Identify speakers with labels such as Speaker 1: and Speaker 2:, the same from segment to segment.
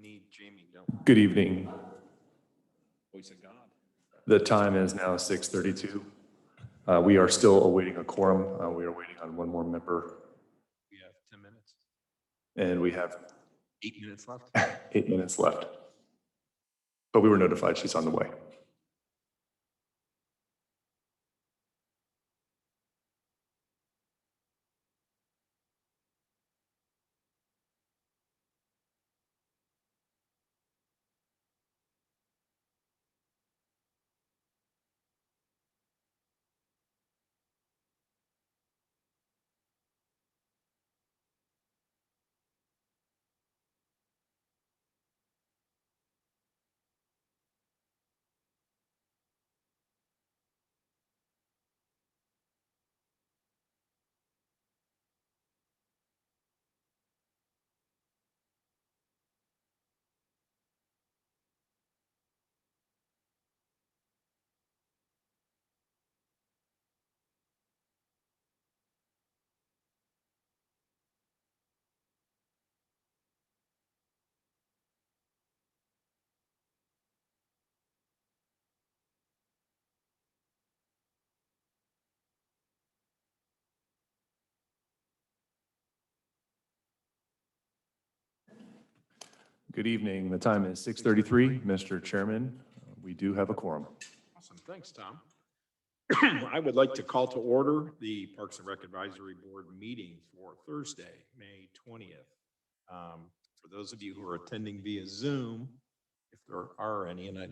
Speaker 1: need Jamie, don't we?
Speaker 2: Good evening.
Speaker 1: Voice of God.
Speaker 2: The time is now 6:32. We are still awaiting a quorum. We are waiting on one more member,
Speaker 1: We have 10 minutes.
Speaker 2: and we have
Speaker 1: 8 minutes left.
Speaker 2: 8 minutes left. But we were notified she's on the way. Good evening. The time is 6:33. Mr. Chairman, we do have a quorum.
Speaker 1: Awesome. Thanks, Tom. I would like to call to order the Parks and Rec Advisory Board meeting for Thursday, May 20th. For those of you who are attending via Zoom, if there are any, and I don't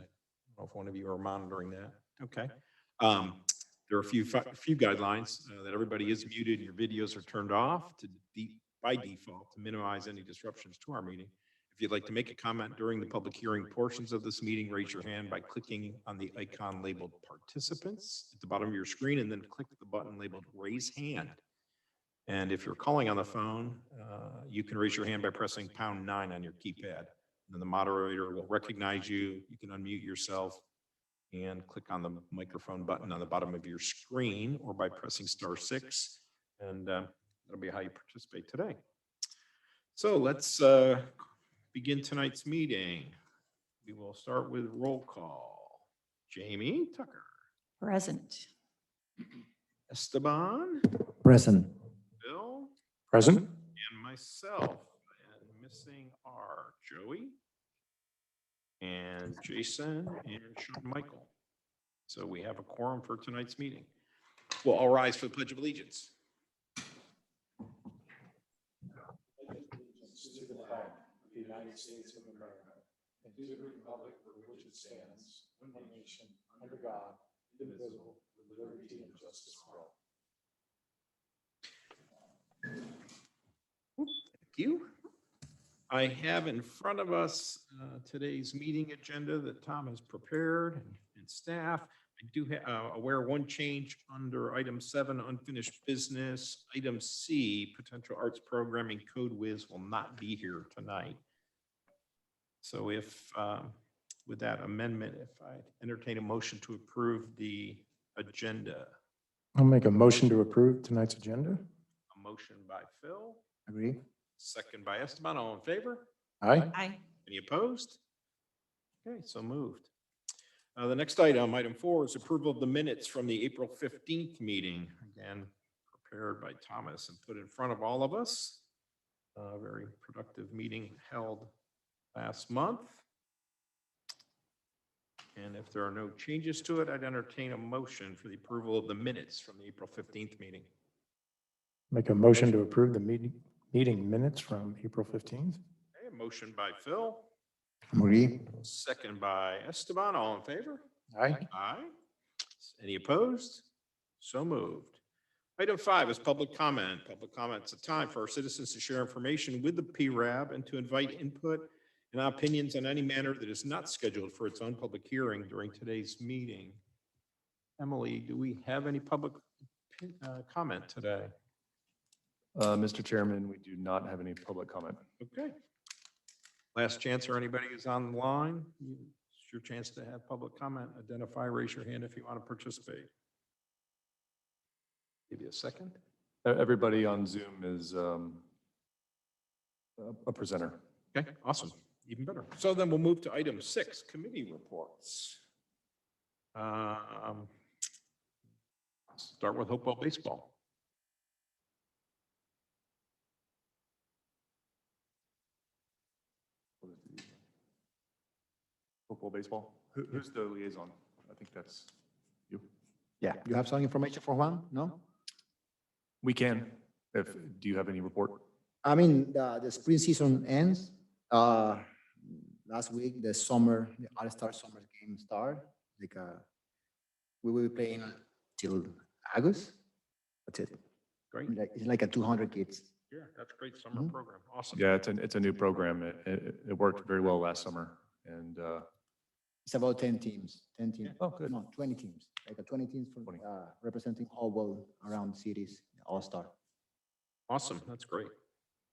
Speaker 1: know if one of you are monitoring that. Okay. There are a few guidelines that everybody is muted. Your videos are turned off by default to minimize any disruptions to our meeting. If you'd like to make a comment during the public hearing portions of this meeting, raise your hand by clicking on the icon labeled participants at the bottom of your screen, and then click the button labeled raise hand. And if you're calling on the phone, you can raise your hand by pressing #9 on your keypad. And then the moderator will recognize you. You can unmute yourself and click on the microphone button on the bottom of your screen, or by pressing *6. And that'll be how you participate today. So let's begin tonight's meeting. We will start with roll call. Jamie Tucker.
Speaker 3: Present.
Speaker 1: Esteban.
Speaker 4: Present.
Speaker 1: Bill.
Speaker 4: Present.
Speaker 1: And myself. And missing are Joey and Jason and Sean Michael. So we have a quorum for tonight's meeting. We'll all rise for the Pledge of Allegiance.
Speaker 4: To the flag of the United States of America, and to the republic for which it stands, one nation, under God, indivisible, with liberty and justice for all.
Speaker 1: Thank you. I have in front of us today's meeting agenda that Tom has prepared and staff. I do aware one change under item 7, unfinished business. Item C, potential arts programming code whiz, will not be here tonight. So if, with that amendment, if I entertain a motion to approve the agenda.
Speaker 4: I'll make a motion to approve tonight's agenda.
Speaker 1: A motion by Phil,
Speaker 4: Agree.
Speaker 1: second by Esteban. All in favor?
Speaker 4: Aye.
Speaker 3: Aye.
Speaker 1: Any opposed? Okay, so moved. The next item, item 4, is approval of the minutes from the April 15th meeting. Again, prepared by Thomas and put in front of all of us. A very productive meeting held last month. And if there are no changes to it, I'd entertain a motion for the approval of the minutes from the April 15th meeting.
Speaker 4: Make a motion to approve the meeting minutes from April 15th.
Speaker 1: Okay, a motion by Phil,
Speaker 4: Agree.
Speaker 1: second by Esteban. All in favor?
Speaker 4: Aye.
Speaker 1: Aye. Any opposed? So moved. Item 5 is public comment. Public comment is a time for our citizens to share information with the PRAB and to invite input and opinions on any matter that is not scheduled for its own public hearing during today's meeting. Emily, do we have any public comment today?
Speaker 2: Mr. Chairman, we do not have any public comment.
Speaker 1: Okay. Last chance for anybody who's on the line. It's your chance to have public comment. Identify, raise your hand if you want to participate. Give you a second.
Speaker 2: Everybody on Zoom is a presenter.
Speaker 1: Okay, awesome. Even better. So then we'll move to item 6, committee reports. Start with Hopewell Baseball.
Speaker 2: Football, baseball. Who's the liaison? I think that's you.
Speaker 3: Yeah, you have some information for Juan? No?
Speaker 2: We can. Do you have any report?
Speaker 3: I mean, the spring season ends. Last week, the All-Star summer game started. We will be playing till August. That's it.
Speaker 1: Great.
Speaker 3: It's like a 200 kids.
Speaker 1: Yeah, that's a great summer
Speaker 3: Mhm.
Speaker 1: program. Awesome.
Speaker 2: Yeah, it's a new program. It worked very well last summer, and
Speaker 3: It's about 10 teams, 10 teams.
Speaker 2: Oh, good.
Speaker 3: No, 20 teams, like 20 teams from,
Speaker 2: 20.
Speaker 3: representing Hopewell around cities, All-Star.
Speaker 1: Awesome. That's great.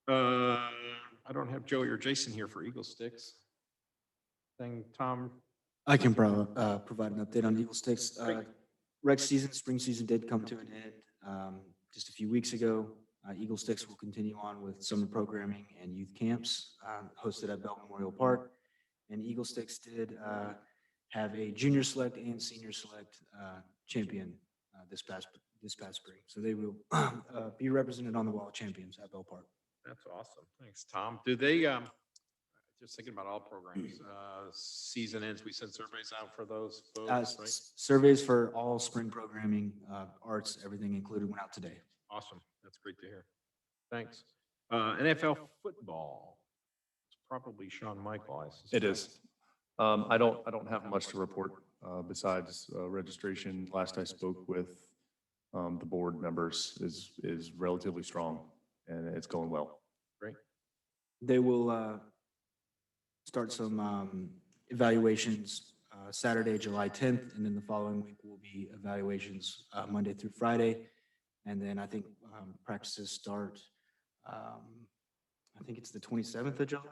Speaker 1: I don't have Joey or Jason here for Eagle Sticks. Tom,
Speaker 5: I can provide an update on Eagle Sticks.
Speaker 1: Great.
Speaker 5: Rec season, spring season did come to an end just a few weeks ago. Eagle Sticks will continue on with summer programming and youth camps hosted at Bell Memorial Park. And Eagle Sticks did have a junior select and senior select champion this past spring. So they will be represented on the wall champions at Bell Park.
Speaker 1: that's awesome. Thanks, Tom. Do they, just thinking about all programs, season ends, we send surveys out for those folks, right?
Speaker 5: Surveys for all spring programming, arts, everything included went out today.
Speaker 1: Awesome. That's great to hear. Thanks. NFL football. It's probably Sean Michael, I suspect.
Speaker 2: it is. I don't have much to report besides registration. Last I spoke with the board members is relatively strong, and it's going well.
Speaker 1: Great.
Speaker 5: They will start some evaluations Saturday, July 10th, and then the following week will be evaluations Monday through Friday. And then I think practices start, I think it's the 27th of July.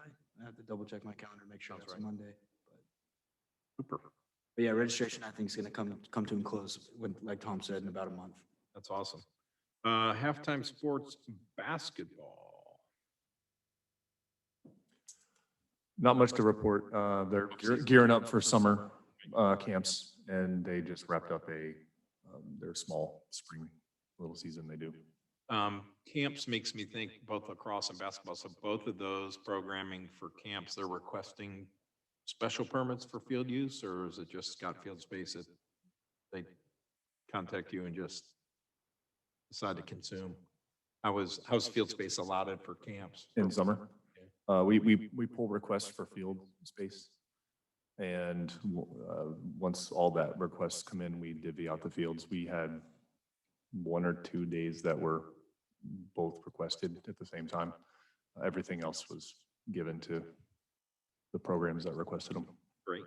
Speaker 5: I have to double check my calendar, make sure
Speaker 1: Sounds
Speaker 5: it's
Speaker 1: right.
Speaker 5: Monday.
Speaker 1: Super.
Speaker 5: But yeah, registration I think is going to come to a close, like Tom said, in about a month.
Speaker 1: That's awesome. Halftime sports basketball.
Speaker 2: Not much to report. They're gearing up for summer camps, and they just wrapped up their small spring little season they do.
Speaker 1: Camps makes me think both lacrosse and basketball. So both of those programming for camps, they're requesting special permits for field use, or is it just Scott Field Space that they contact you and just decide to consume? How's field space allotted for camps?
Speaker 2: In summer, we pull requests for field space, and once all that requests come in, we divvy out the fields. We had 1 or 2 days that were both requested at the same time. Everything else was given to the programs that requested them.
Speaker 1: Great.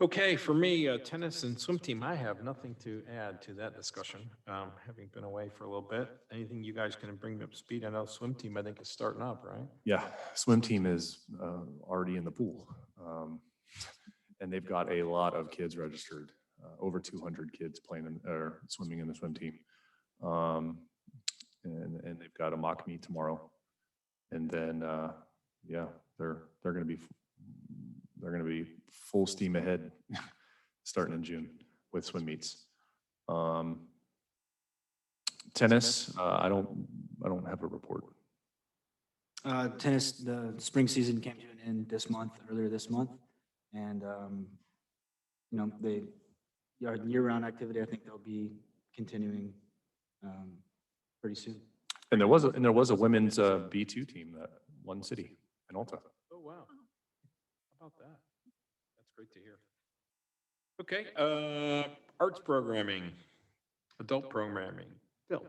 Speaker 1: Okay, for me, tennis and swim team, I have nothing to add to that discussion. Having been away for a little bit, anything you guys can bring me up to speed? I know swim team, I think, is starting up, right?
Speaker 2: Yeah, swim team is already in the pool. And they've got a lot of kids registered, over 200 kids playing or swimming in the swim team. And they've got a mock meet tomorrow. And then, yeah, they're going to be full steam ahead starting in June with swim meets. Tennis, I don't have a report.
Speaker 5: Tennis, the spring season came to an end earlier this month. And, our year-round activity, I think they'll be continuing pretty soon.
Speaker 2: And there was a women's B2 team that won city in Alta.
Speaker 1: Oh, wow. How about that? That's great to hear. Okay, arts programming, adult programming. Bill.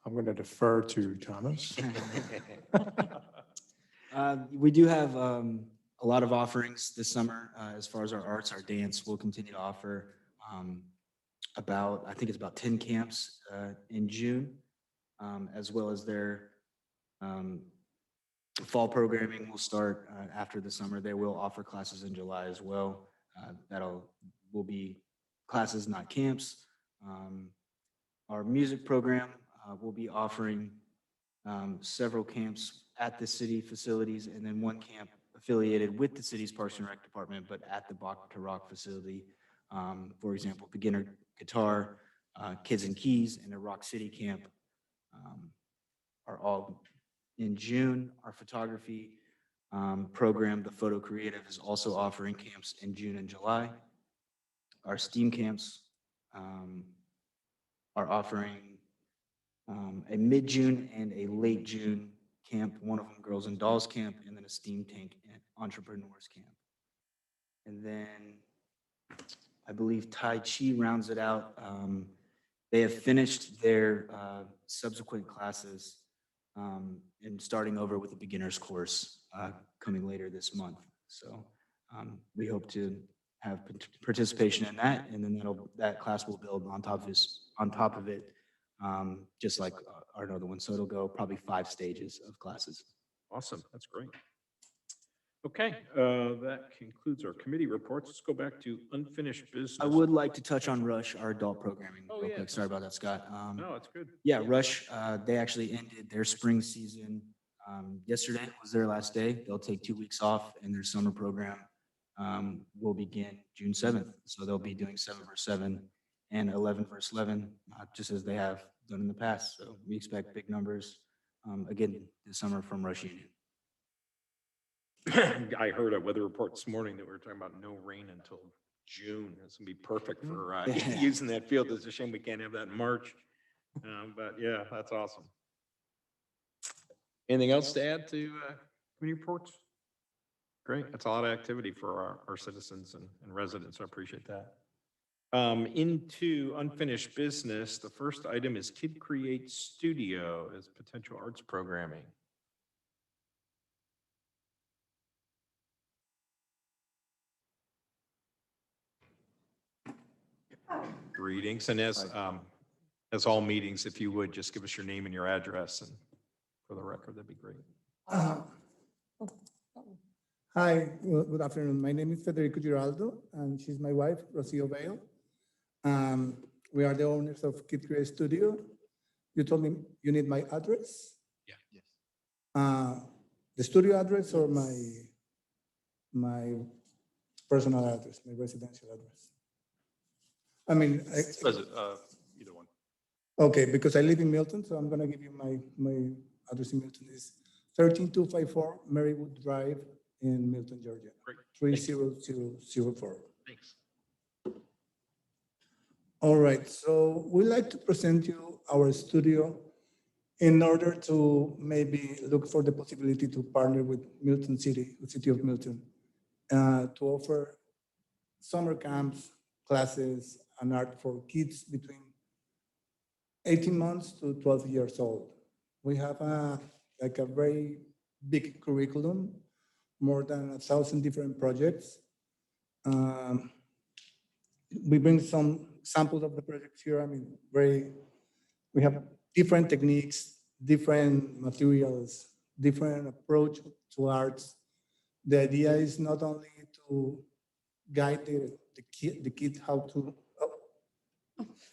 Speaker 4: I'm going to defer to Thomas.
Speaker 5: We do have a lot of offerings this summer as far as our arts, our dance. We'll continue to offer I think it's about 10 camps in June, as well as their fall programming will start after the summer. They will offer classes in July as well. Will be classes, not camps. Our music program will be offering several camps at the city facilities, and then one camp affiliated with the city's Parks and Rec Department, but at the Bach to Rock facility. For example, beginner guitar, kids and keys, and a Rock City camp are all in June. Our photography program, the Photo Creative, is also offering camps in June and July. Our STEAM camps are offering a mid-June and a late June camp, one of them Girls and Dolls Camp, and then a STEAM Tank and Entrepreneurs Camp. And then I believe Tai Chi rounds it out. They have finished their subsequent classes and starting over with a beginner's course coming later this month. So we hope to have participation in that, and then that class will build on top of it, just like our other one. So it'll go probably 5 stages of classes.
Speaker 1: Awesome. That's great. Okay, that concludes our committee reports. Let's go back to unfinished business.
Speaker 5: I would like to touch on Rush, our adult programming,
Speaker 1: Oh,
Speaker 5: real
Speaker 1: yeah.
Speaker 5: quick. Sorry about that, Scott.
Speaker 1: No, it's good.
Speaker 5: Yeah, Rush, they actually ended their spring season. Yesterday was their last day. They'll take 2 weeks off, and their summer program will begin June 7th. So they'll be doing 7-verse-7 and 11-verse-11, just as they have done in the past. So we expect big numbers again this summer from Rush Union.
Speaker 1: I heard a weather report this morning that we were talking about no rain until June. It's gonna be perfect for using that field. It's a shame we can't have that in March. But yeah, that's awesome. Anything else to add to committee reports? Great. That's a lot of activity for our citizens and residents. I appreciate that. Into unfinished business, the first item is Kid Create Studio as potential arts programming. Greetings, and as all meetings, if you would, just give us your name and your address, and for the record, that'd be great.
Speaker 6: Hi, good afternoon. My name is Federico Giraldo, and she's my wife, Rocio Vale. We are the owners of Kid Create Studio. You told me you need my address?
Speaker 1: Yeah. Yes.
Speaker 6: The studio address or my personal address, my residential address? I mean,
Speaker 2: Either one.
Speaker 6: okay, because I live in Milton, so I'm gonna give you my address in Milton is 13254 Marywood Drive in Milton, Georgia.
Speaker 1: Great.
Speaker 6: 30004.
Speaker 1: Thanks.
Speaker 6: All right, so we'd like to present you our studio in order to maybe look for the possibility to partner with Milton City, the city of Milton, to offer summer camps, classes, and art for kids between 18 months to 12 years old. We have a very big curriculum, more than 1,000 different projects. We bring some samples of the projects here. I mean, we have different techniques, different materials, different approach to arts. The idea is not only to guide the kid how to,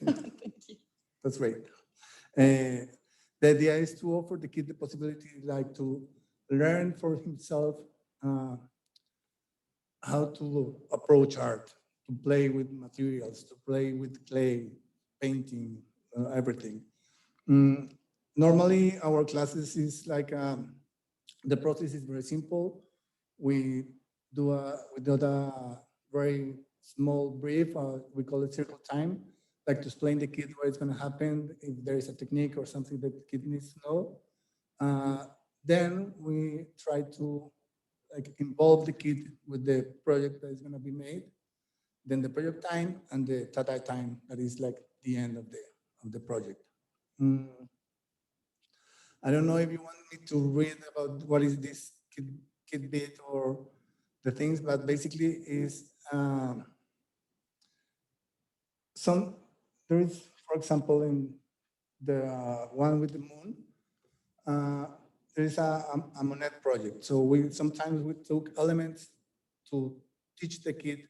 Speaker 7: Thank you.
Speaker 6: that's great. The idea is to offer the kid the possibility like to learn for himself how to approach art, to play with materials, to play with clay, painting, everything. Normally, our classes is like, the process is very simple. We do a very small brief, we call it circle time, like to explain the kid what is gonna happen, if there is a technique or something that the kid needs to know. Then we try to involve the kid with the project that is gonna be made. Then the project time and the Tata time, that is like the end of the project. I don't know if you want me to read about what is this kid bit or the things, but basically is there is, for example, in the one with the moon, there is a Monet project. So sometimes we took elements to teach the kid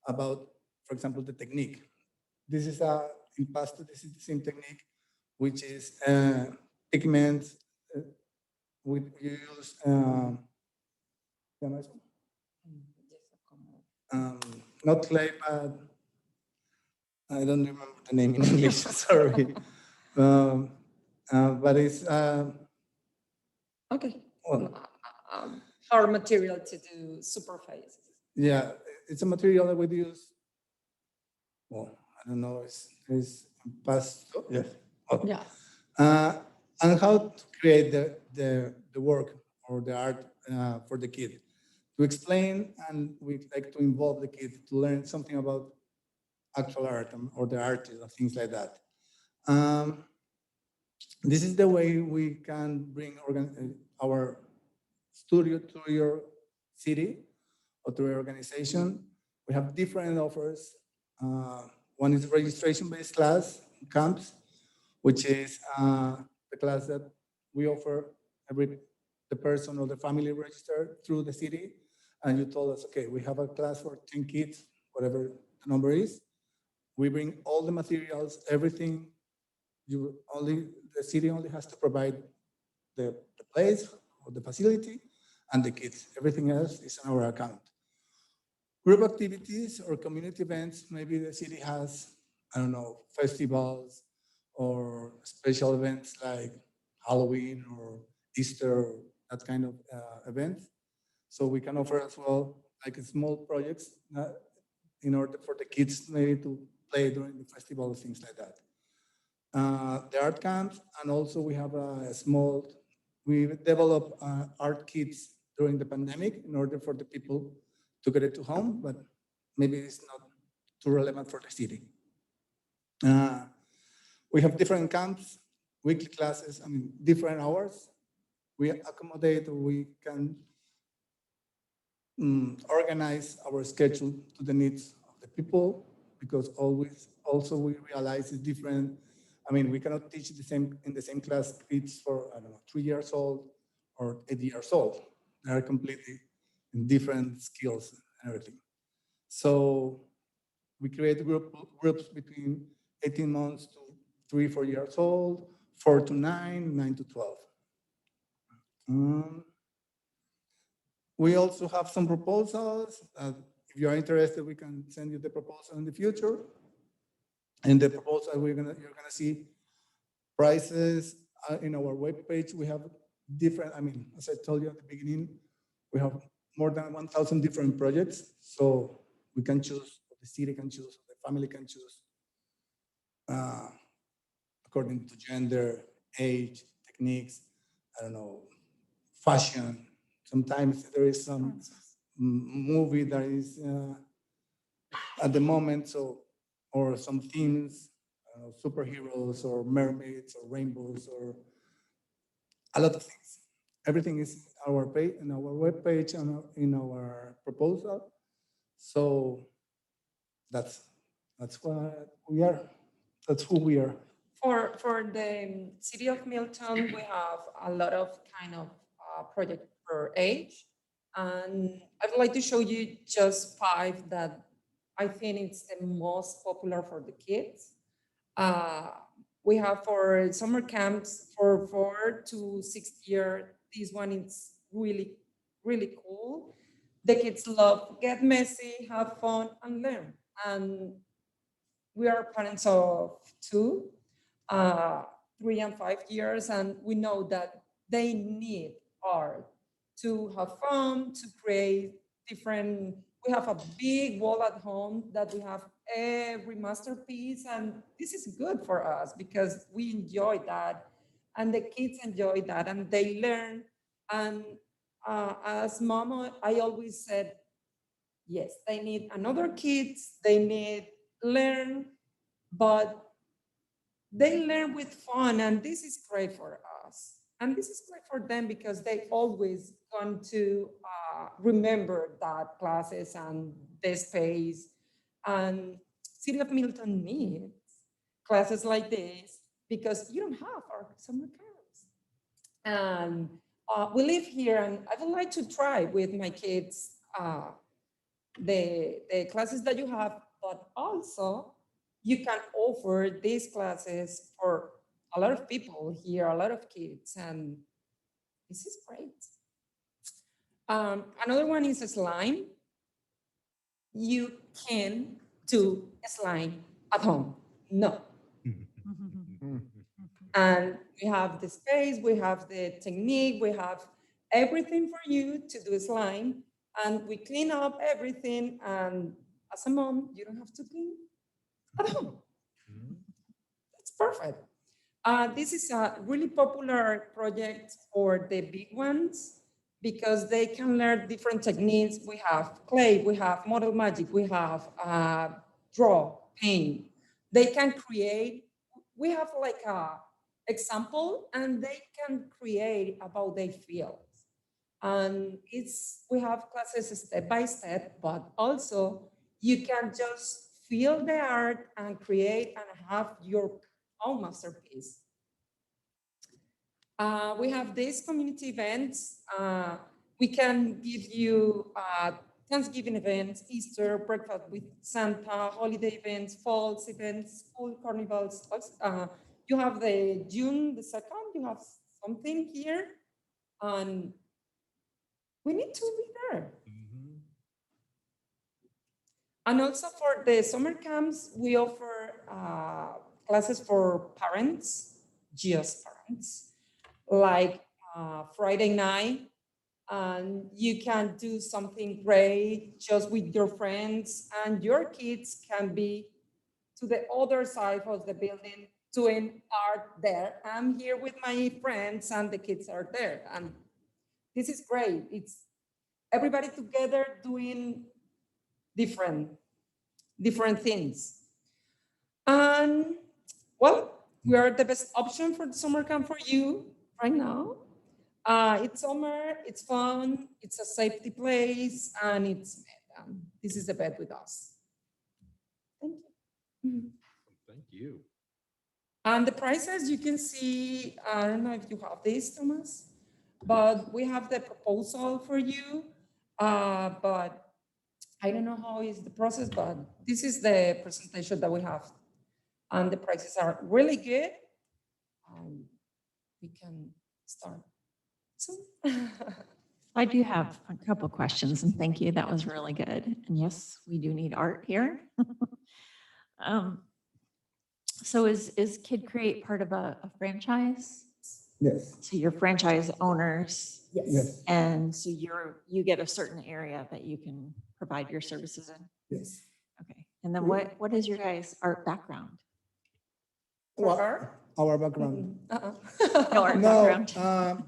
Speaker 6: about, for example, the technique. This is this is the same technique, which is pigments, we use, not clay, but I don't remember the name in English, sorry. But it's,
Speaker 7: Okay.
Speaker 6: well,
Speaker 7: Hard material to do superface.
Speaker 6: yeah, it's a material that we use. Well, I don't know, it's past, yes. Oh.
Speaker 7: Yeah.
Speaker 6: And how to create the work or the art for the kid. To explain, and we like to involve the kid to learn something about actual art or the artist or things like that. This is the way we can bring our studio to your city or to your organization. We have different offers. One is registration-based class, camps, which is the class that we offer the person or the family registered through the city. And you told us, okay, we have a class for 10 kids, whatever the number is. We bring all the materials, everything. The city only has to provide the place or the facility and the kids. Everything else is on our account. Group activities or community events, maybe the city has, I don't know, festivals or special events like Halloween or Easter, or that kind of events. So we can offer as well like small projects in order for the kids maybe to play during the festival, things like that. The art camps, and also we have we developed art kits during the pandemic in order for the people to get it to home, but maybe it's not too relevant for the city. We have different camps, weekly classes, I mean, different hours. We accommodate, or we can organize our schedule to the needs of the people, because also we realize it's different. I mean, we cannot teach in the same class kids for, I don't know, 3 years old or 8 years old. They are completely in different skills and everything. So we create groups between 18 months to 3, 4 years old, 4 to 9, 9 to 12. We also have some proposals. If you are interested, we can send you the proposal in the future. In the proposal, you're gonna see prices in our webpage. We have different, I mean, as I told you at the beginning, we have more than 1,000 different projects. So we can choose, the city can choose, the family can choose, according to gender, age, techniques, I don't know, fashion. Sometimes there is some movie that is at the moment, so, or some themes, superheroes or mermaids or rainbows or a lot of things. Everything is our page, in our webpage and in our proposal. So that's what we are. That's who we are.
Speaker 7: For the city of Milton, we have a lot of kind of project per age. And I would like to show you just 5 that I think it's the most popular for the kids. We have for summer camps for 4 to 6 years. This one is really, really cool. The kids love get messy, have fun, and learn. And we are parents of 2, 3 and 5 years, and we know that they need art to have fun, to create different. We have a big wall at home that we have every masterpiece, and this is good for us because we enjoy that, and the kids enjoy that, and they learn. And as mama, I always said, yes, they need another kids, they need learn, but they learn with fun, and this is great for us. And this is great for them because they always want to remember that classes and the space. And City of Milton needs classes like this because you don't have our summer camps. And we live here, and I would like to try with my kids the classes that you have, but also you can offer these classes for a lot of people here, a lot of kids, and This is great. Another one is slime. You can do slime at home. No. And we have the space, we have the technique, we have everything for you to do slime. And we clean up everything. And as a mom, you don't have to clean at home. That's perfect. This is a really popular project for the big ones because they can learn different techniques. We have clay, we have model magic, we have draw, paint. They can create, we have like a example and they can create about their fields. And we have classes step by step, but also you can just feel the art and create and have your own masterpiece. We have these community events. We can give you Thanksgiving events, Easter, breakfast with Santa, holiday events, falls events, school carnivals. You have the June the 2nd, you have something here. And we need to be there. And also for the summer camps, we offer classes for parents, just parents, like Friday night, and you can do something great just with your friends, and your kids can be to the other side of the building doing art there. I'm here with my friends and the kids are there. And this is great. It's everybody together doing different things. And well, we are the best option for the summer camp for you right now. It's summer, it's fun, it's a safety place, and this is the bed with us. Thank you.
Speaker 1: Thank you.
Speaker 7: And the prices you can see, I don't know if you have this, Thomas, but we have the proposal for you. But I don't know how is the process, but this is the presentation that we have. And the prices are really good. We can start. So.
Speaker 8: I do have a couple questions, and thank you. That was really good. And yes, we do need art here. So is Kid Create part of a franchise?
Speaker 6: Yes,
Speaker 8: So you're franchise owners,
Speaker 6: yes,
Speaker 8: and so you get a certain area that you can provide your services in?
Speaker 6: yes.
Speaker 8: Okay. And then what is your guys' art background?
Speaker 7: For
Speaker 6: Well,
Speaker 7: art?
Speaker 6: our background.
Speaker 8: No art
Speaker 6: No,
Speaker 8: background.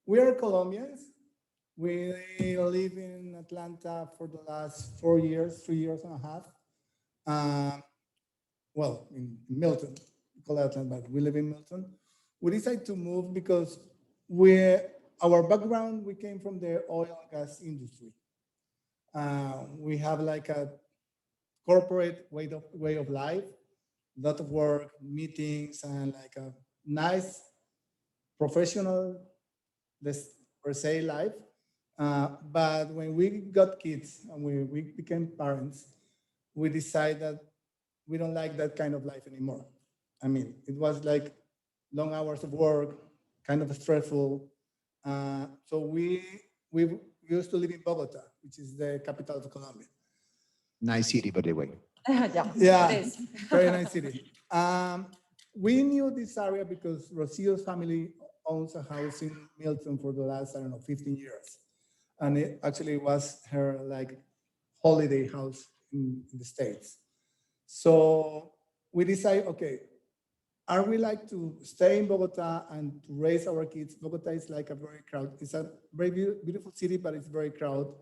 Speaker 6: we are Colombians. We live in Atlanta for the last 4 years, 3 years and a half. Well, in Milton, we call it Atlanta, but we live in Milton. We decided to move because our background, we came from the oil and gas industry. We have like a corporate way of life, lot of work, meetings, and like a nice professional, per se, life. But when we got kids and we became parents, we decided that we don't like that kind of life anymore. I mean, it was like long hours of work, kind of stressful. So we used to live in Bogota, which is the capital of Colombia.
Speaker 3: Nice city, by the way.
Speaker 6: Yeah,
Speaker 7: It is.
Speaker 6: very nice city. We knew this area because Rocio's family owns a house in Milton for the last, 15 years. And it actually was her like holiday house in the States. So we decided, okay, are we like to stay in Bogota and to raise our kids? Bogota is like a very crowded, it's a very beautiful city, but it's very crowded.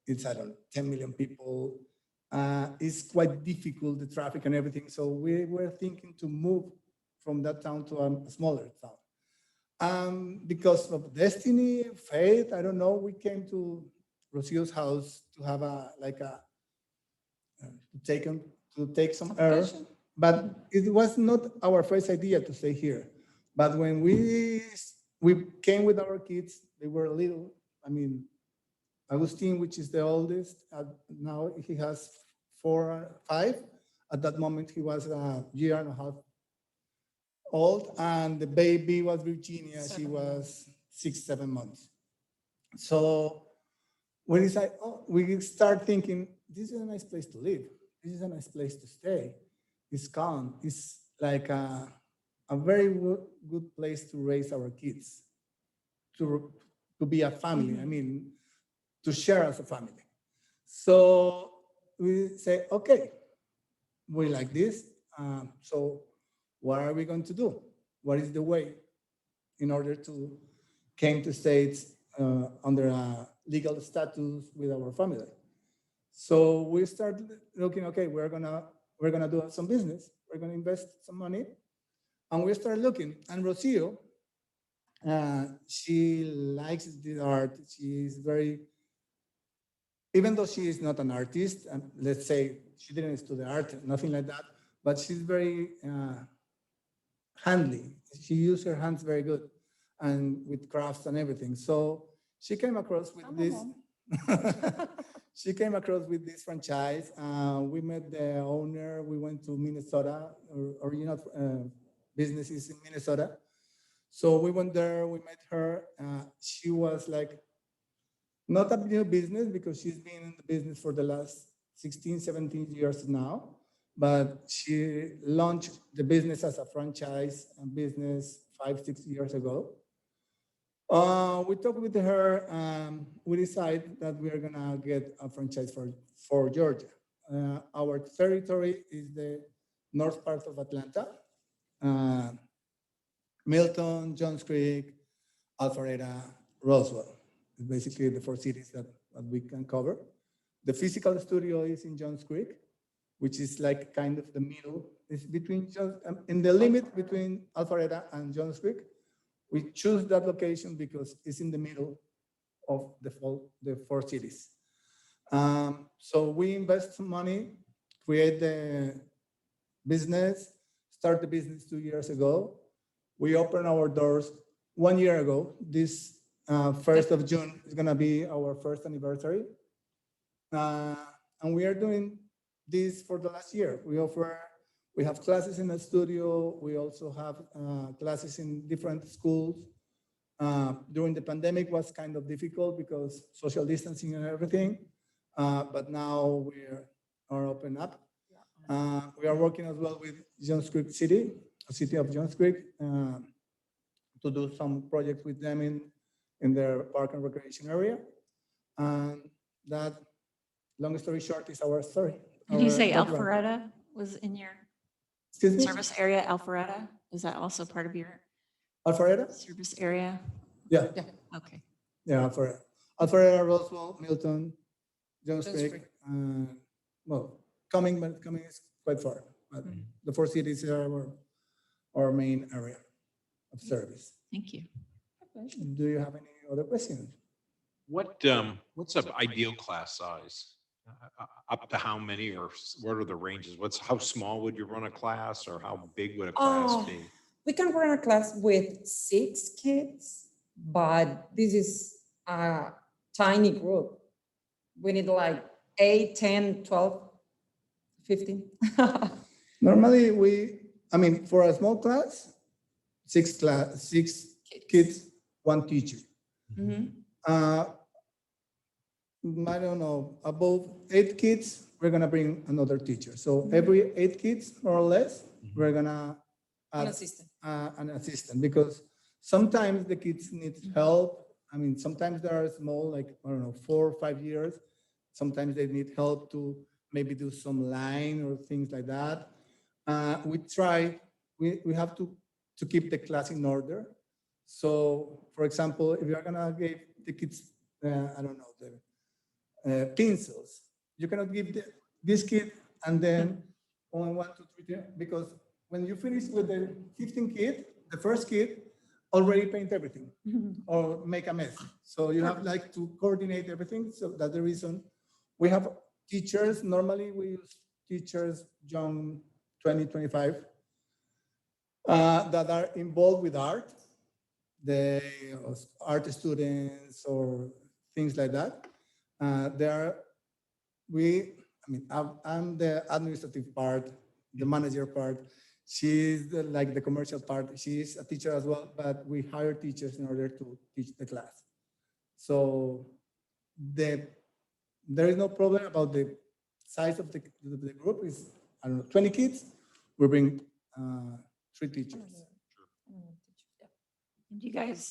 Speaker 6: It's, 10 million people. It's quite difficult, the traffic and everything. So we were thinking to move from that town to a smaller town. Because of destiny, fate, I don't know, we came to Rocio's house to have to take some air. But it was not our first idea to stay here. But when we came with our kids, they were little. I mean, Agustin, which is the oldest, now he has 4, 5. At that moment, he was a year and a half old, and the baby was Virginia. She was 6, 7 months. So we decide, we start thinking, this is a nice place to live. This is a nice place to stay. It's calm. It's like a very good place to raise our kids, to be a family. I mean, to share as a family. So we say, okay, we like this. So what are we going to do? What is the way in order to came to States under a legal status with our family? So we started looking, okay, we're gonna do some business. We're gonna invest some money. And we started looking, and Rocio, she likes the art. She is very, even though she is not an artist, and let's say she didn't study art, nothing like that, but she's very handy. She used her hands very good and with crafts and everything. So she came across with this. She came across with this franchise. We met the owner. We went to Minnesota, original businesses in Minnesota. So we went there, we met her. She was like, not a new business because she's been in the business for the last 16, 17 years now, but she launched the business as a franchise business 5, 6 years ago. We talked with her. We decided that we are gonna get a franchise for Georgia. Our territory is the north part of Atlanta, Milton, Johns Creek, Alpharetta, Roswell. It's basically the 4 cities that we can cover. The physical studio is in Johns Creek, which is like kind of the middle. It's between in the limit between Alpharetta and Johns Creek. We choose that location because it's in the middle of the 4 cities. So we invest some money, create the business, start the business 2 years ago. We opened our doors 1 year ago. This 1st of June is gonna be our first anniversary. And we are doing this for the last year. We have classes in the studio. We also have classes in different schools. During the pandemic was kind of difficult because social distancing and everything. But now we are open up. We are working as well with Johns Creek City, the city of Johns Creek, to do some projects with them in their park and recreation area. And that, long story short, is our story.
Speaker 8: Did you say
Speaker 6: background.
Speaker 8: Alpharetta was in your
Speaker 6: Excuse me?
Speaker 8: service area? Alpharetta? Is that also part of your
Speaker 6: Alpharetta?
Speaker 8: service area?
Speaker 6: Yeah.
Speaker 8: Okay.
Speaker 6: Yeah, Alpharetta, Roswell, Milton, Johns Creek. Well, coming is quite far. But the 4 cities are our main area of service.
Speaker 8: Thank you.
Speaker 6: Do you have any other questions?
Speaker 1: What's an ideal class size? Up to how many, or what are the ranges? How small would you run a class, or how big would a class be?
Speaker 7: We can run a class with 6 kids, but this is a tiny group. We need like 8, 10, 12, 15.
Speaker 6: Normally for a small class, 6 kids, 1 teacher. I don't know, above 8 kids, we're gonna bring another teacher. So every 8 kids, more or less, we're gonna add an assistant, because sometimes the kids need help. Sometimes they are small, like, I don't know, 4 or 5 years. Sometimes they need help to maybe do some line or things like that. We have to keep the class in order. So, for example, if you're gonna give the kids, I don't know, pencils, you cannot give this kid and then only 1, 2, 3, because when you finish with the 15 kid, the first kid already paint everything or make a mess. So you have like to coordinate everything. So that's the reason we have teachers. Normally we use teachers, young, 20, 25, that are involved with art. They art students or things like that. I'm the administrative part, the manager part. She's like the commercial part. She's a teacher as well, but we hire teachers in order to teach the class. So there is no problem about the size of the group. Is, I don't know, 20 kids. We bring 3 teachers.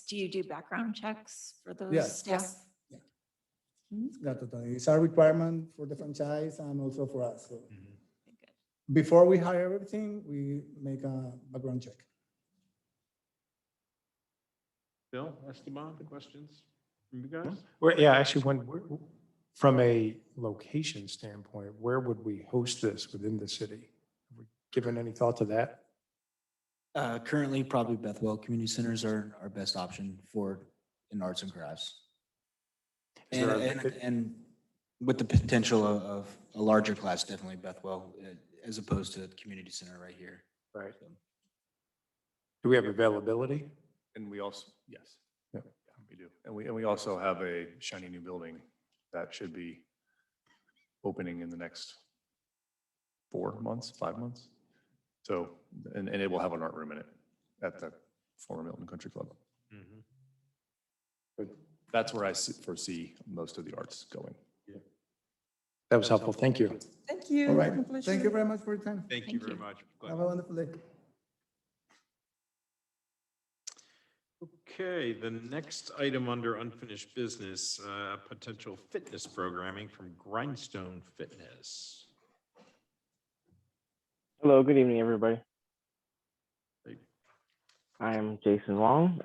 Speaker 8: Do you do background checks for those
Speaker 6: Yes.
Speaker 8: staff?
Speaker 6: Yeah, totally. It's a requirement for the franchise and also for us. So
Speaker 1: Mhm.
Speaker 6: before we hire everything, we make a background check.
Speaker 1: Bill, Esteban, questions from you guys?
Speaker 4: Well, yeah, actually, from a location standpoint, where would we host this within the city? Have we given any thought to that?
Speaker 5: Currently, probably Bethwell Community Centers are our best option for in arts and crafts.
Speaker 4: Is there
Speaker 5: And with the potential of a larger class, definitely Bethwell, as opposed to the community center right here.
Speaker 4: Right. Do we have availability?
Speaker 2: And we also, yes.
Speaker 4: Yeah.
Speaker 2: We do. And we also have a shiny new building that should be opening in the next 4 months, 5 months. So, and it will have an art room in it at the former Milton Country Club.
Speaker 1: Mhm.
Speaker 2: But that's where I foresee most of the arts going.
Speaker 4: That was helpful. Thank you.
Speaker 7: Thank you.
Speaker 6: All right.
Speaker 7: My pleasure.
Speaker 6: Thank you very much for your time.
Speaker 1: Thank you
Speaker 8: Thank
Speaker 1: very
Speaker 8: you.
Speaker 1: much. Glad-
Speaker 6: Have a wonderful day.
Speaker 1: Okay, the next item under unfinished business, potential fitness programming from Grindstone Fitness.
Speaker 9: Hello, good evening, everybody.
Speaker 1: Hey.
Speaker 9: I'm Jason Wong,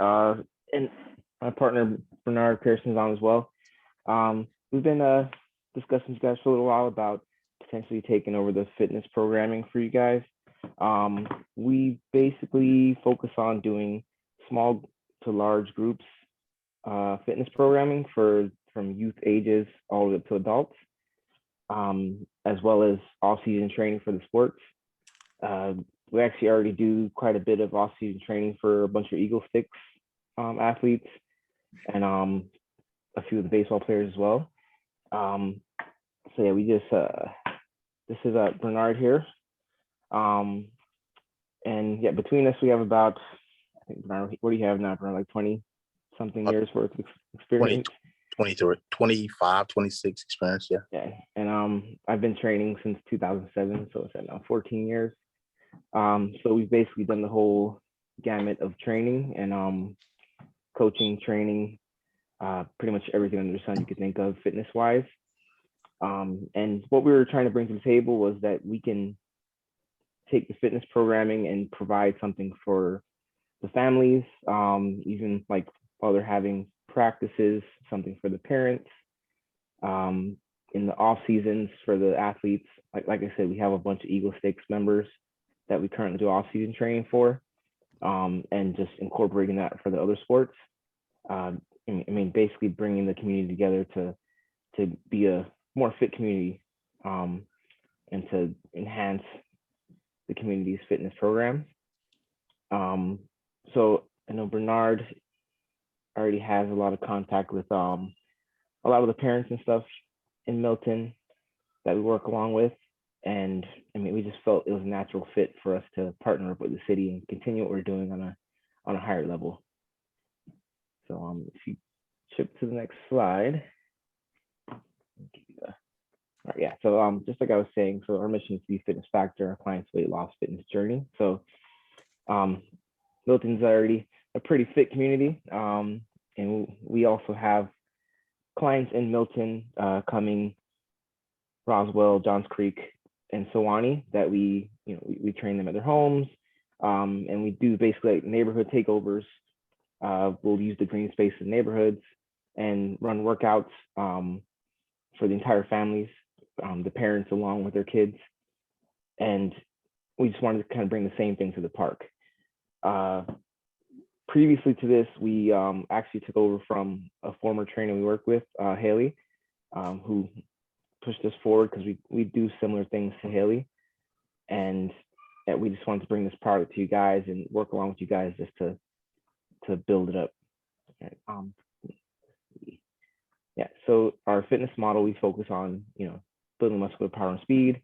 Speaker 9: and my partner Bernard Pearson's on as well. We've been discussing with you guys for a little while about potentially taking over the fitness programming for you guys. We basically focus on doing small to large groups fitness programming from youth ages all the way up to adults, as well as off-season training for the sports. We actually already do quite a bit of off-season training for a bunch of Eagle Sticks athletes and a few of the baseball players as well. So yeah, we just this is Bernard here, and yeah, between us we have about, I think, Bernard, what do you have now, Bernard? Like 20 something years worth of experience.
Speaker 10: 23, 25, 26 experience, yeah.
Speaker 9: Yeah, and I've been training since 2007, so it's now 14 years. So we've basically done the whole gamut of training and coaching, training, pretty much everything under the sun you could think of fitness-wise. And what we were trying to bring to the table was that we can take the fitness programming and provide something for the families, even like while they're having practices, something for the parents. In the off seasons for the athletes, like I said, we have a bunch of Eagle Sticks members that we currently do off season training for, and just incorporating that for the other sports. I mean, basically bringing the community together to be a more fit community, and to enhance the community's fitness programs. So I know Bernard already has a lot of contact with a lot of the parents and stuff in Milton that we work along with. And I mean, we just felt it was a natural fit for us to partner up with the city and continue what we're doing on a higher level. So if you ship to the next slide. All right, yeah, so just like I was saying, so our mission is to be fitness factor, our client's weight loss fitness journey. So Milton's already a pretty fit community. And we also have clients in Milton, Cumming, Roswell, Johns Creek, and Sewanee that we train them at their homes. And we do basically like neighborhood takeovers. We'll use the green space in neighborhoods and run workouts for the entire families, the parents along with their kids. And we just wanted to kind of bring the same thing to the park. Previously to this, we actually took over from a former trainer we work with, Haley, who pushed us forward because we do similar things to Haley. And we just wanted to bring this product to you guys and work along with you guys just to build it up. Yeah, so our fitness model, we focus on, building muscular power and speed,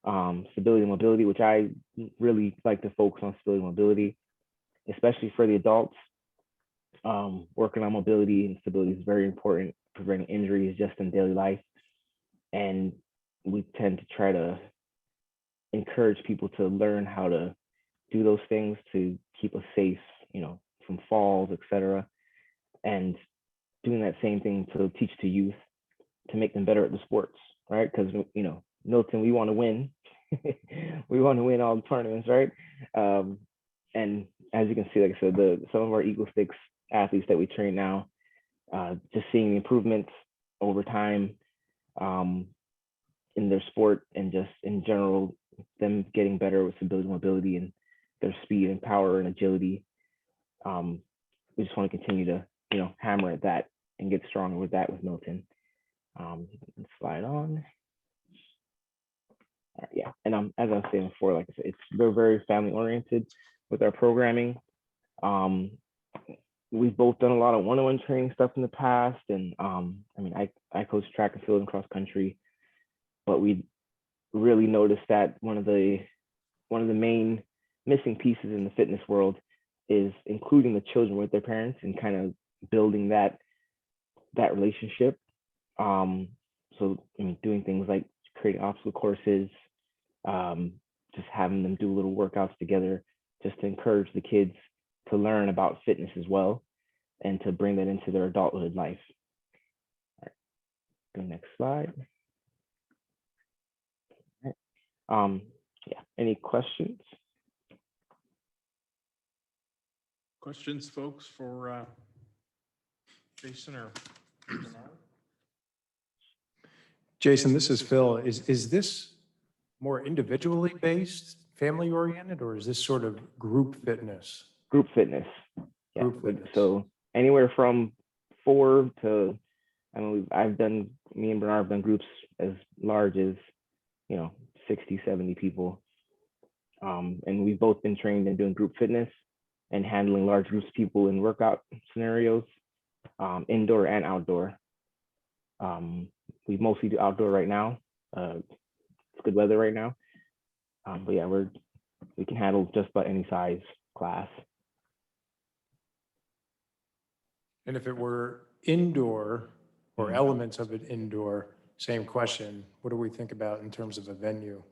Speaker 9: stability and mobility, which I really like to focus on stability and mobility, especially for the adults. Working on mobility and stability is very important, preventing injuries just in daily life. And we tend to try to encourage people to learn how to do those things to keep us safe, from falls, etc. And doing that same thing to teach to youth to make them better at the sports, right? Because, Milton, we want to win. We want to win all the tournaments, right? And as you can see, like I said, some of our Eagle Sticks athletes that we train now, just seeing the improvements over time in their sport and just in general, them getting better with stability, mobility, and their speed and power and agility. We just want to continue to, hammer at that and get stronger with that with Milton. Slide on. Yeah, and as I was saying before, like I said, we're very family oriented with our programming. We've both done a lot of one-on-one training stuff in the past, and I coach track and field and cross country, but we really noticed that one of the main missing pieces in the fitness world is including the children with their parents and kind of building that relationship. So doing things like creating obstacle courses, just having them do little workouts together, just to encourage the kids to learn about fitness as well and to bring that into their adulthood life. All right, go next slide. All right. Yeah, any questions?
Speaker 1: Questions, folks, for Jason or Bernard?
Speaker 4: Jason, this is Phil. Is this more individually based, family oriented, or is this sort of group fitness?
Speaker 9: Group fitness. Yeah.
Speaker 4: Group fitness.
Speaker 9: So anywhere from 4 to, me and Bernard have done groups as large as, 60, 70 people. And we've both been trained in doing group fitness and handling large groups of people in workout scenarios, indoor and outdoor. We mostly do outdoor right now. It's good weather right now. But yeah, we can handle just about any size class.
Speaker 4: And if it were indoor or elements of it indoor, same question, what do we think about in terms of a venue?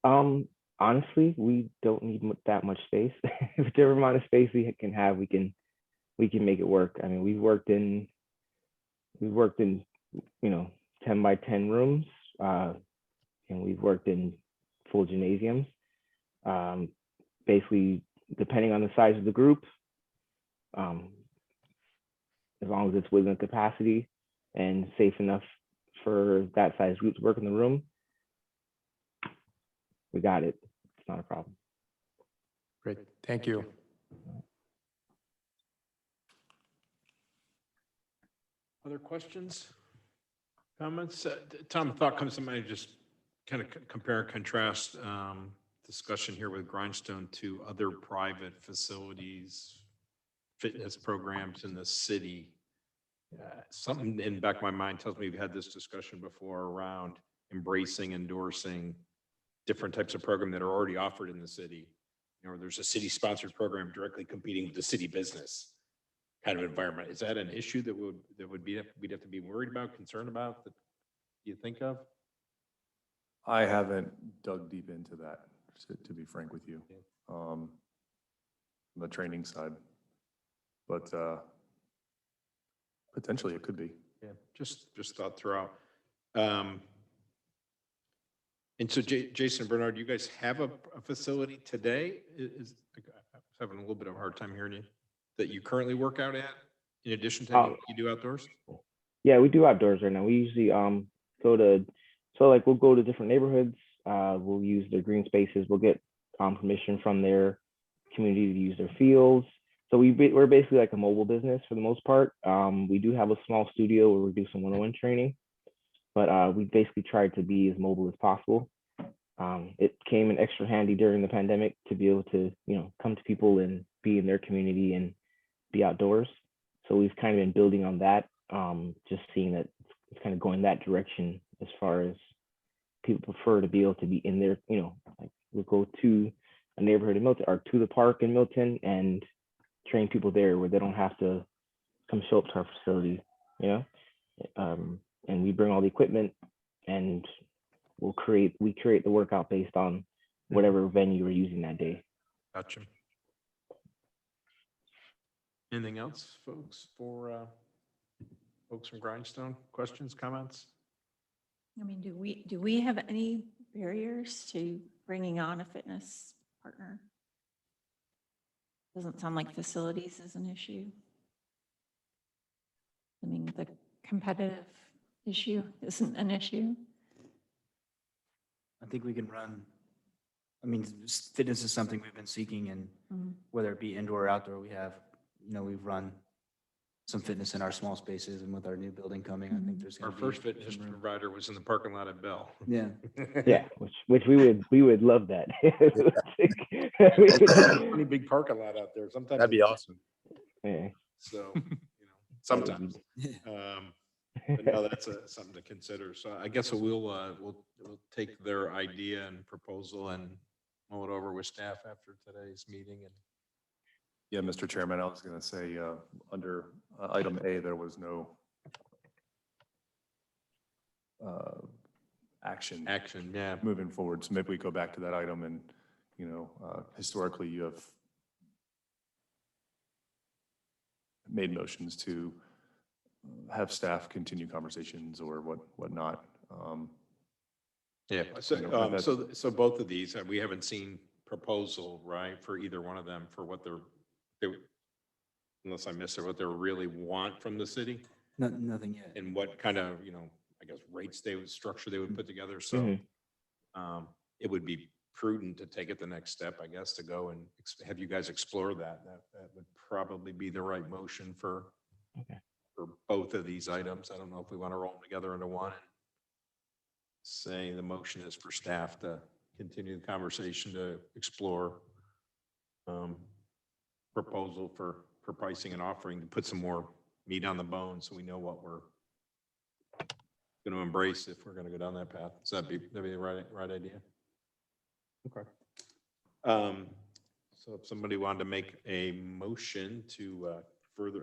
Speaker 9: Honestly, we don't need that much space. Whichever amount of space we can have, we can make it work. I mean, we've worked in 10 by 10 rooms, and we've worked in full gymnasiums. Basically, depending on the size of the group, as long as it's within capacity and safe enough for that size group to work in the room, we got it. It's not a problem.
Speaker 4: Great, thank you.
Speaker 1: Other questions, comments? Tom, thought comes to mind, just kind of compare and contrast discussion here with Grindstone to other private facilities, fitness programs in the city. Something in the back of my mind tells me we've had this discussion before around embracing, endorsing different types of program that are already offered in the city. There's a city-sponsored program directly competing with the city business kind of environment. Is that an issue that we'd have to be worried about, concerned about, that you think of?
Speaker 2: I haven't dug deep into that, to be frank with you, on the training side, but potentially it could be.
Speaker 1: Yeah, just thought throughout. And so Jason and Bernard, you guys have a facility today? I'm having a little bit of a hard time hearing you. That you currently work out at, in addition to what you do outdoors?
Speaker 9: Yeah, we do outdoors right now. We usually we'll go to different neighborhoods. We'll use their green spaces. We'll get permission from their community to use their fields. So we're basically like a mobile business for the most part. We do have a small studio where we do some one-on-one training, but we basically tried to be as mobile as possible. It came in extra handy during the pandemic to be able to, come to people and be in their community and be outdoors. So we've kind of been building on that, just seeing that it's kind of going that direction as far as people prefer to be able to be in there, like we'll go to a neighborhood in Milton or to the park in Milton and train people there where they don't have to come show up to our facility, you know? And we bring all the equipment and we create the workout based on whatever venue we're using that day.
Speaker 1: Gotcha. Anything else, folks, for folks from Grindstone? Questions, comments?
Speaker 8: I mean, do we have any barriers to bringing on a fitness partner? Doesn't sound like facilities is an issue. I mean, the competitive issue isn't an issue.
Speaker 5: I think we can run, I mean, fitness is something we've been seeking, and whether it be indoor or outdoor, we've run some fitness in our small spaces, and with our new building coming, I think there's
Speaker 1: Our
Speaker 5: gonna be
Speaker 1: first fitness
Speaker 5: some room.
Speaker 1: provider was in the parking lot at Bell.
Speaker 5: Yeah.
Speaker 9: Yeah, which we would love that.
Speaker 1: Pretty big parking lot out there. Sometimes.
Speaker 10: That'd be awesome.
Speaker 9: Yeah.
Speaker 1: So, sometimes. But no, that's something to consider. So I guess we'll take their idea and proposal and mull it over with staff after today's meeting. And
Speaker 2: Yeah, Mr. Chairman, I was going to say, under item A, there was no action
Speaker 1: yeah.
Speaker 2: moving forward. So maybe we go back to that item and, historically you have made motions to have staff continue conversations or whatnot.
Speaker 1: Yeah, so both of these, we haven't seen proposal, right, for either one of them for what unless I missed it, what they really want from the city
Speaker 5: Nothing yet.
Speaker 1: and what kind of, I guess rates structure they would put together. So it would be prudent to take it the next step, I guess, to go and have you guys explore that. That would probably be the right motion for both of these items. I don't know if we want to roll them together into one. Say the motion is for staff to continue the conversation to explore proposal for pricing and offering to put some more meat on the bone so we know what we're going to embrace if we're going to go down that path. So that'd be the right idea. Okay. So if somebody wanted to make a motion to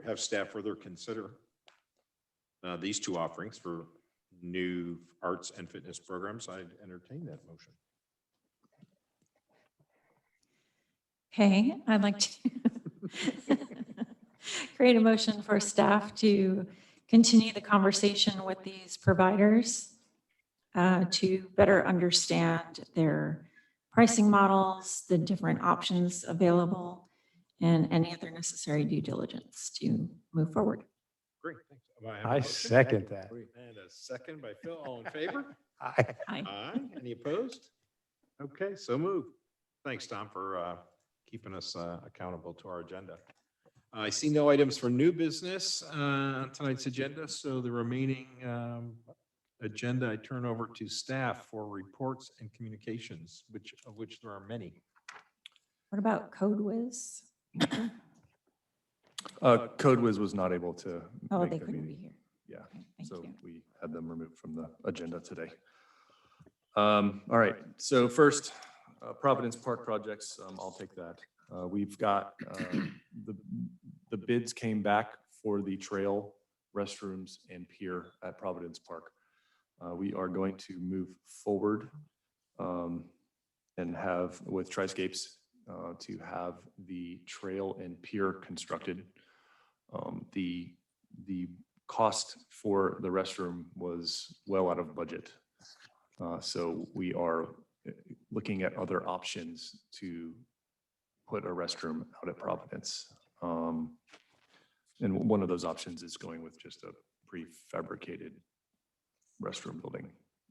Speaker 1: have staff further consider these two offerings for new arts and fitness programs, I'd entertain that motion.
Speaker 8: Okay, I'd like to create a motion for staff to continue the conversation with these providers to better understand their pricing models, the different options available, and any other necessary due diligence to move forward.
Speaker 1: Great, thanks.
Speaker 4: I second that.
Speaker 1: And a second by Phil. All in favor?
Speaker 4: Aye.
Speaker 8: Aye.
Speaker 1: Aye. Any opposed? Okay, so moved. Thanks, Tom, for keeping us accountable to our agenda. I see no items for new business on tonight's agenda, so the remaining agenda I turn over to staff for reports and communications, of which there are many.
Speaker 8: What about Code Whiz?
Speaker 2: Code Whiz was not able to
Speaker 8: Oh,
Speaker 2: make
Speaker 8: they
Speaker 2: the
Speaker 8: couldn't be
Speaker 2: meeting.
Speaker 8: here.
Speaker 2: Yeah,
Speaker 8: Okay, thank
Speaker 2: so
Speaker 8: you.
Speaker 2: we had them removed from the agenda today. All right, so first, Providence Park projects, I'll take that. We've got the bids came back for the trail, restrooms, and pier at Providence Park. We are going to move forward and have with Triscapes to have the trail and pier constructed. The cost for the restroom was well out of budget. So we are looking at other options to put a restroom out at Providence. And one of those options is going with just a prefabricated restroom building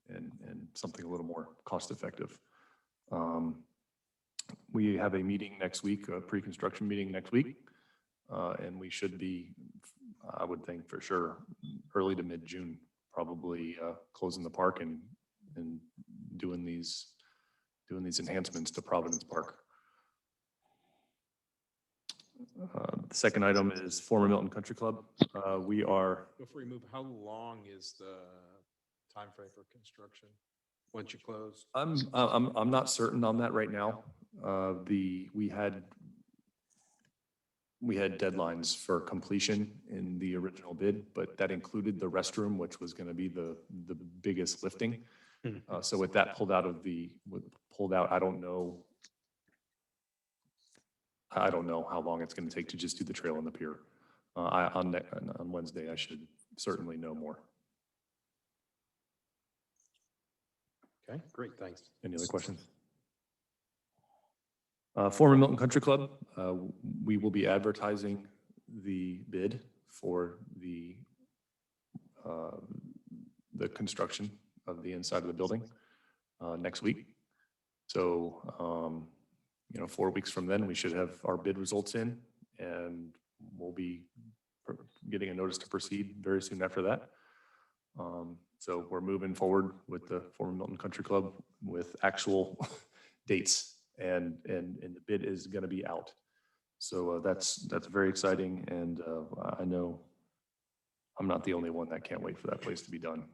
Speaker 2: and something a little more cost effective. We have a meeting next week, a pre-construction meeting next week. And we should be, I would think for sure, early to mid-June, probably closing the park and doing these enhancements to Providence Park. The second item is former Milton Country Club. We are.
Speaker 1: Before we move, how long is the time frame for construction? once you close?
Speaker 2: I'm not certain on that right now. We had deadlines for completion in the original bid, but that included the restroom, which was going to be the biggest lifting. So with that pulled out, I don't know. I don't know how long it's going to take to just do the trail and the pier. On Wednesday, I should certainly know more.
Speaker 1: Okay, great, thanks.
Speaker 2: Any other questions? Former Milton Country Club, we will be advertising the bid for the construction of the inside of the building next week. So, 4 weeks from then, we should have our bid results in, and we'll be getting a notice to proceed very soon after that. So we're moving forward with the former Milton Country Club with actual dates, and the bid is going to be out. So that's very exciting, and I know I'm not the only one that can't wait for that place to be done.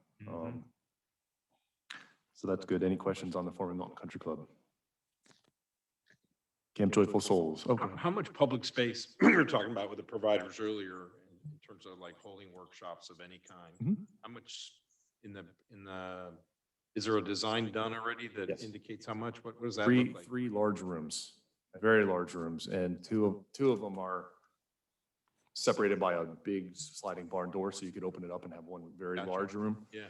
Speaker 2: So that's good. Any questions on the former Milton Country Club? Camp Joyful Souls. Okay.
Speaker 1: How much public space, we were talking about with the providers earlier, in terms of like holding workshops of any kind? How much is there a design done already that
Speaker 2: Yes.
Speaker 1: indicates how much? What does that look like?
Speaker 2: Three large rooms, very large rooms, and two of them are separated by a big sliding barn door, so you could open it up and have one very
Speaker 1: Gotcha.
Speaker 2: large room.
Speaker 1: Yeah.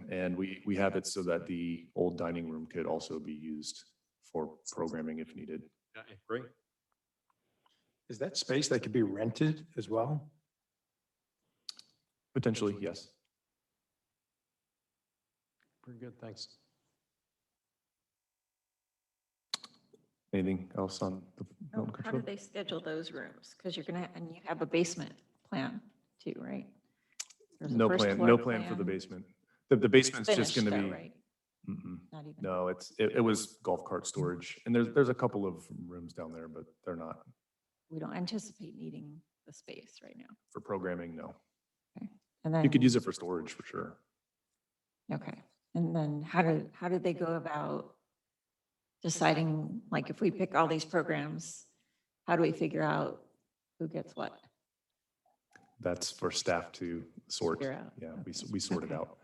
Speaker 2: And we have it so that the old dining room could also be used for programming if needed.
Speaker 1: Yeah, great.
Speaker 4: Is that space that could be rented as well?
Speaker 2: Potentially, yes.
Speaker 1: Pretty good, thanks.
Speaker 2: Anything else on the Milton Country
Speaker 8: How do
Speaker 2: Club?
Speaker 8: they schedule those rooms? Because you're gonna, and you have a basement plan too, right? There's a
Speaker 2: No
Speaker 8: first
Speaker 2: plan,
Speaker 8: floor
Speaker 2: no plan for the basement. The basement's just
Speaker 8: Finished
Speaker 2: gonna
Speaker 8: though,
Speaker 2: be,
Speaker 8: right? Not even.
Speaker 2: no, it was golf cart storage, and there's a couple of rooms down there, but they're not
Speaker 8: We don't anticipate needing the space right now.
Speaker 2: for programming, no.
Speaker 8: And then.
Speaker 2: You could use it for storage for sure.
Speaker 8: Okay, and then how do they go about deciding, like, if we pick all these programs, how do we figure out who gets what?
Speaker 2: That's for staff to sort.
Speaker 8: Figure out.
Speaker 2: Yeah, we
Speaker 8: Okay.
Speaker 2: sort it
Speaker 8: Okay.
Speaker 2: out.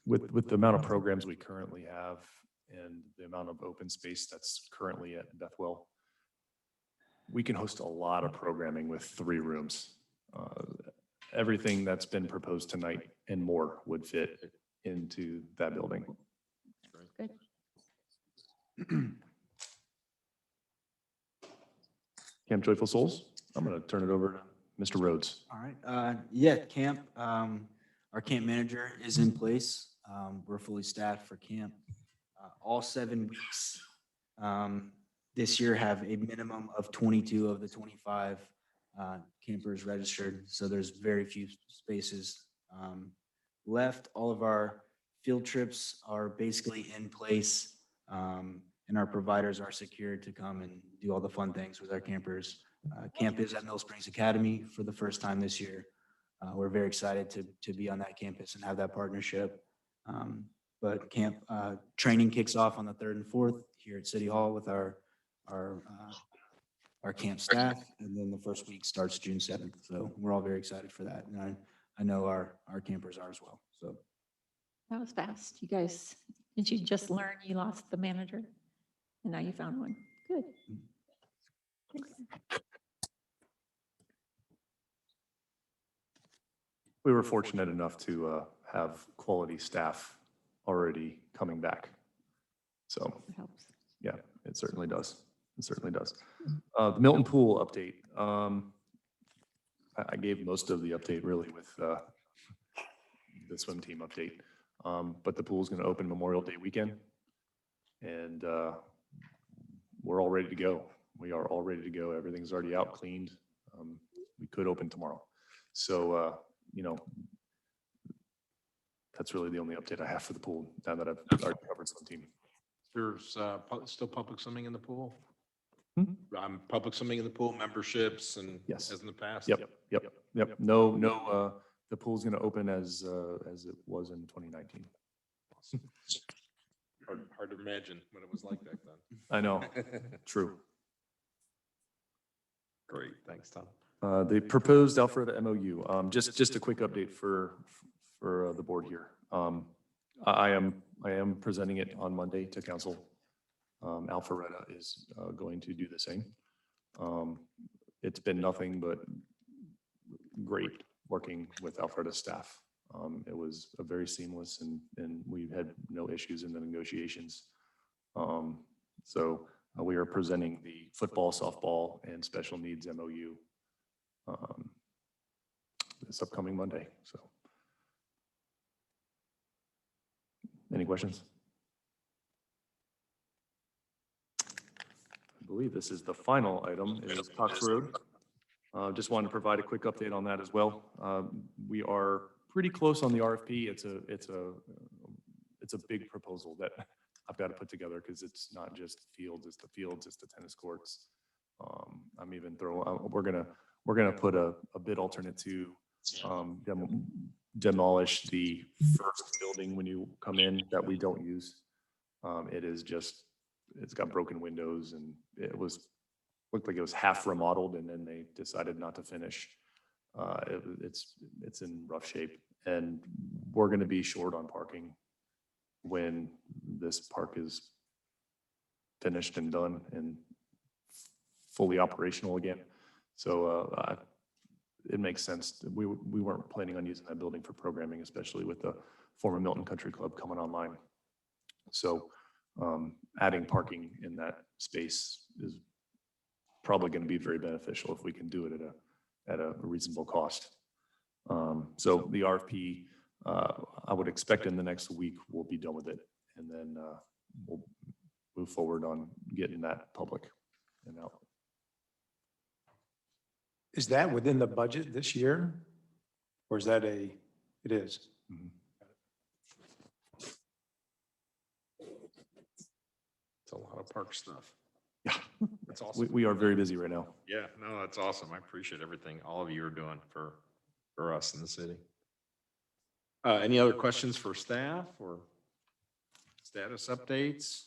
Speaker 2: With the amount of programs we currently have and the amount of open space that's currently at Bethwell, we can host a lot of programming with 3 rooms. Everything that's been proposed tonight and more would fit into that building.
Speaker 8: Good.
Speaker 2: Camp Joyful Souls, I'm going to turn it over to Mr. Rhodes.
Speaker 5: All right. Yeah, camp, our camp manager is in place. We're fully staffed for camp. All 7 weeks this year have a minimum of 22 of the 25 campers registered. So there's very few spaces left. All of our field trips are basically in place, and our providers are secured to come and do all the fun things with our campers. Camp is at Mill Springs Academy for the first time this year. We're very excited to be on that campus and have that partnership. But camp training kicks off on the 3rd and 4th here at City Hall with our camp staff, and then the first week starts June 7th. So we're all very excited for that, and I know our campers are as well. So
Speaker 8: That was fast. You guys, did you just learn you lost the manager? And now you found one? Good.
Speaker 2: We were fortunate enough to have quality staff already coming back. So,
Speaker 8: It helps.
Speaker 2: yeah, it certainly does. It certainly does. The Milton Pool update. I gave most of the update really with the swim team update. But the pool is going to open Memorial Day weekend. And we're all ready to go. We are all ready to go. Everything's already out, cleaned. We could open tomorrow. So, that's really the only update I have for the pool now that I've already covered swim team.
Speaker 1: There's still public swimming in the pool?
Speaker 2: Hmm?
Speaker 1: Public swimming in the pool, memberships and
Speaker 2: Yes.
Speaker 1: as in the past?
Speaker 2: Yep. No the pool's going to open as it was in 2019.
Speaker 1: Hard to imagine what it was like back then.
Speaker 2: I know, true.
Speaker 1: Great, thanks, Tom.
Speaker 2: The proposed Alpharetta MOU, just a quick update for the board here. I am presenting it on Monday to council. Alpharetta is going to do the same. It's been nothing but great working with Alpharetta staff. It was a very seamless and we had no issues in the negotiations. So we are presenting the football, softball, and special needs MOU this upcoming Monday. So, any questions? I believe this is the final item, is Cox Road. Just wanted to provide a quick update on that as well. We are pretty close on the RFP. It's a big proposal that I've got to put together because it's not just fields, it's the tennis courts. I'm even we're gonna put a bid alternate to demolish the first building when you come in that we don't use. It's got broken windows and looked like it was half remodeled and then they decided not to finish. It's in rough shape and we're going to be short on parking when this park is finished and done and fully operational again. So it makes sense. We weren't planning on using that building for programming, especially with the former Milton Country Club coming online. So adding parking in that space is probably going to be very beneficial if we can do it at a reasonable cost. So the RFP, I would expect in the next week we'll be done with it, and then we'll move forward on getting that public and out.
Speaker 4: Is that within the budget this year? Or is that it is?
Speaker 2: Mm-hmm.
Speaker 1: It's a lot of park stuff.
Speaker 2: Yeah,
Speaker 1: That's awesome.
Speaker 2: we are very busy right now.
Speaker 1: Yeah, no, that's awesome. I appreciate everything all of you are doing for us in the city. Any other questions for staff or status updates?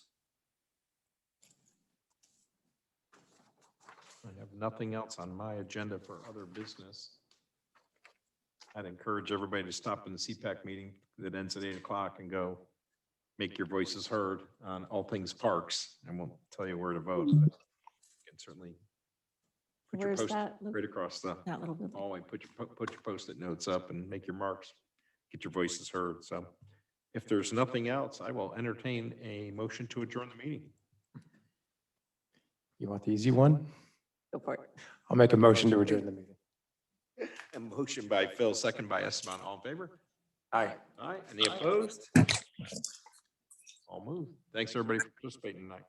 Speaker 1: I have nothing else on my agenda for other business. I'd encourage everybody to stop in the CPAC meeting that ends at 8 o'clock and go make your voices heard on all things parks. I won't tell you where to vote, but you can certainly put your
Speaker 8: Where's
Speaker 1: post
Speaker 8: that?
Speaker 1: right across the
Speaker 8: That little bit.
Speaker 1: hallway, put your Post-it notes up and make your marks, get your voices heard. So if there's nothing else, I will entertain a motion to adjourn the meeting.
Speaker 4: You want the easy one?
Speaker 7: Go for it.
Speaker 4: I'll make a motion to adjourn the meeting.
Speaker 1: A motion by Phil, second by Esteban. All in favor?
Speaker 4: Aye.
Speaker 1: Aye. Any opposed? All moved. Thanks, everybody, for participating tonight.